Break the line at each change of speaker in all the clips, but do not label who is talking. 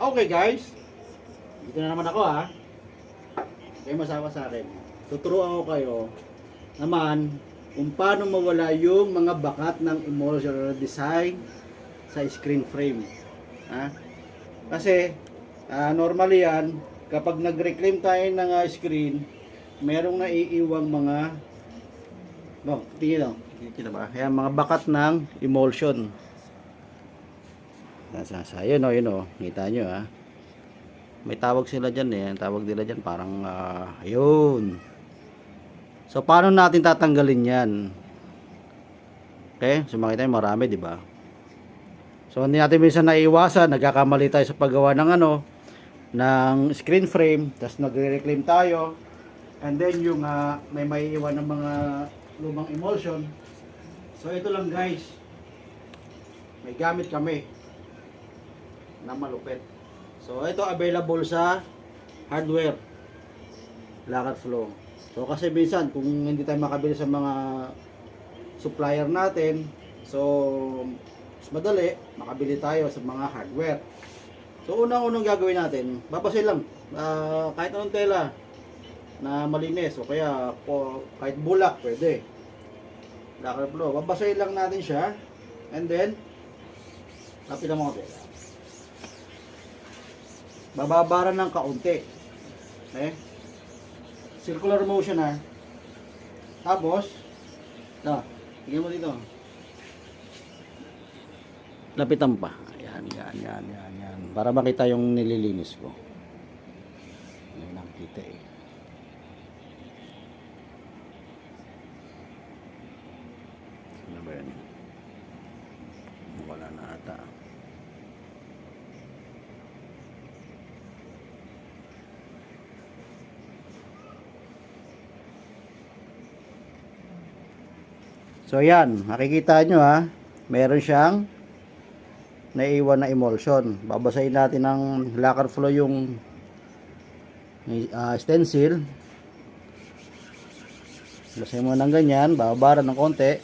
Okay guys, dito na naman ako ha. Kayo masawa sa akin. Tuturuan ko kayo naman kung paano mawala yung mga bakat ng emulsion design sa screen frame. Ha? Kasi normally yan, kapag nag-reclaim tayo ng screen, merong naiiwang mga tingin kita ba? Ayan, mga bakat ng emulsion. Yun o, kita nyo ha. May tawag sila dyan eh. Ang tawag nila dyan parang ayun. So paano natin tatanggalin yan? Okay, so makita nyo marami, di ba? So hindi natin minsan naiiwasan, nagkakamali tayo sa paggawa ng ng screen frame, tapos nagre-reclaim tayo, and then yung may maiiwan ng mga lumang emulsion. So ito lang guys, may gamit kami na malupit. So ito available sa hardware, Lakad Flow. So kasi minsan kung hindi tayo makabili sa mga supplier natin, so mas madali makabili tayo sa mga hardware. So unang-unang gagawin natin, babasahin lang kahit anong tela na malinis o kaya kahit bulak pwede. Lakad Flow, babasahin lang natin siya, and then lapitan mo ang tela. Bababaran ng kaunti. Okay? Circular motion ha. Tapos, tingnan mo dito. Lapitan pa. Yan. Para makita yung nililinis ko. Yan nakikita eh. Ano ba yan? Wala na ata. So yan, makikita nyo ha, meron siyang naiiwan na emulsion. Babasahin natin ng Lakad Flow yung stencil. Basahin mo ng ganyan, bababaran ng konti.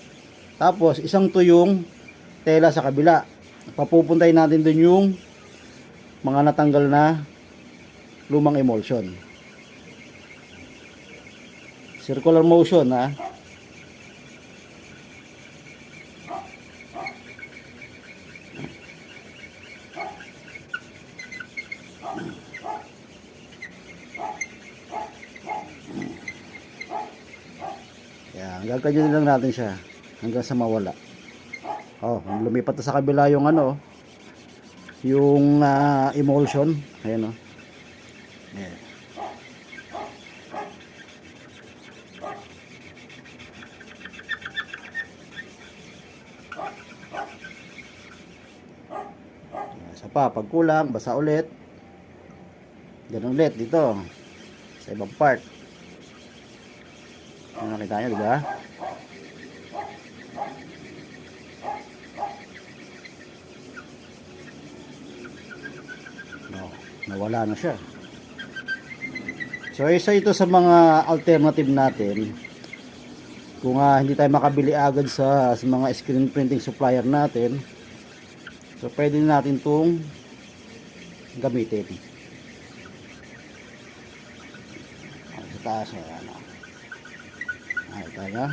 Tapos isang tuyong tela sa kabila. Papupuntahin natin dun yung mga natanggal na lumang emulsion. Circular motion ha. Yan, gagawin lang natin siya hanggang sa mawala. Oh, lumipat na sa kabila yung yung emulsion. Ayan oh. Yeah. Isa pa, pag kulang, basa ulit. Ganun ulit dito sa ibang part. Ano nakita nyo, diba? No, nawala na siya. So isa ito sa mga alternative natin kung hindi tayo makabili agad sa mga screen printing supplier natin. So pwede natin itong gamitin. Sa taas na yan. Tayo.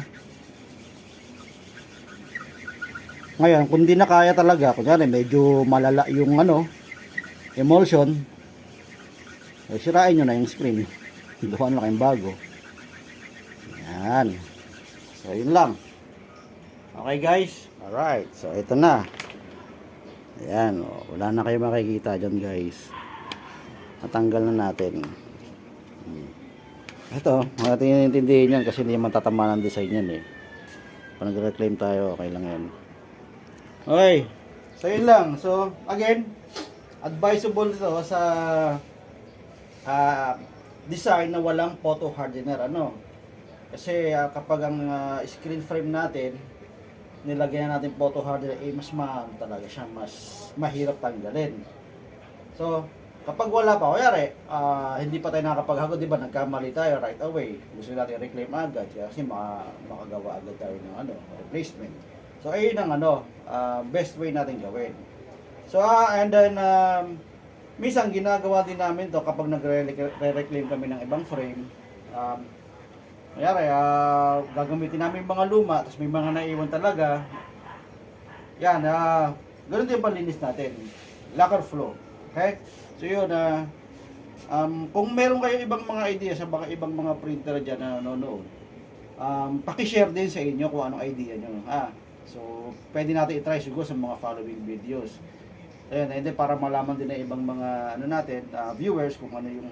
Ngayon, kung di na kaya talaga, kunyari medyo malala yung emulsion, sirain nyo na yung screen. Gawa na kayong bago. Yan. So, yun lang. Okay guys. Alright. So, ito na. Ayan. Wala na kayo makikita dyan guys. Natanggal na natin. Ito, natin intindihin yan kasi hindi matatama ng design yan eh. Pag nag-reclaim tayo, okay lang yan. Okay, so yun lang. So, again, advisable ito sa design na walang photo hardener. Kasi kapag ang screen frame natin, nilagyan natin photo hardener, mas talaga siya, mas mahirap tanggalin. So, kapag wala pa, kuyari, hindi pa tayo nakakapaghagod, di ba, nagkamali tayo right away. Gusto natin reclaim agad, kasi makagawa agad tayo ng replacement. So, ayun ang best way natin gawin. So, and then, Minsan ginagawa din namin to kapag nagre-reclaim kami ng ibang frame. Mayari, gagamitin namin yung mga luma, tapos may mga naiwan talaga. Yan, ganun din yung panlinis natin. Lacquer flow. Okay? So yun, kung meron kayo ibang mga idea sa baka ibang mga printer dyan na nanonood, pakishare din sa inyo kung anong idea nyo. So, pwede natin i-try siguro sa mga following videos. Ayan, and then para malaman din ng ibang mga natin, viewers kung ano yung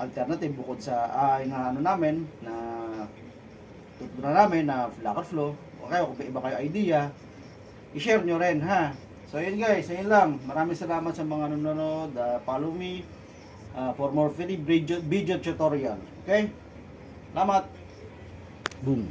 alternative bukod sa yung namin na tutunan namin na lacquer flow. Okay, kung may iba kayo idea, i-share nyo rin ha. So yun guys, ayun lang. Maraming salamat sa mga nanonood. Follow me for more free video tutorial. Okay? Salamat. Boom.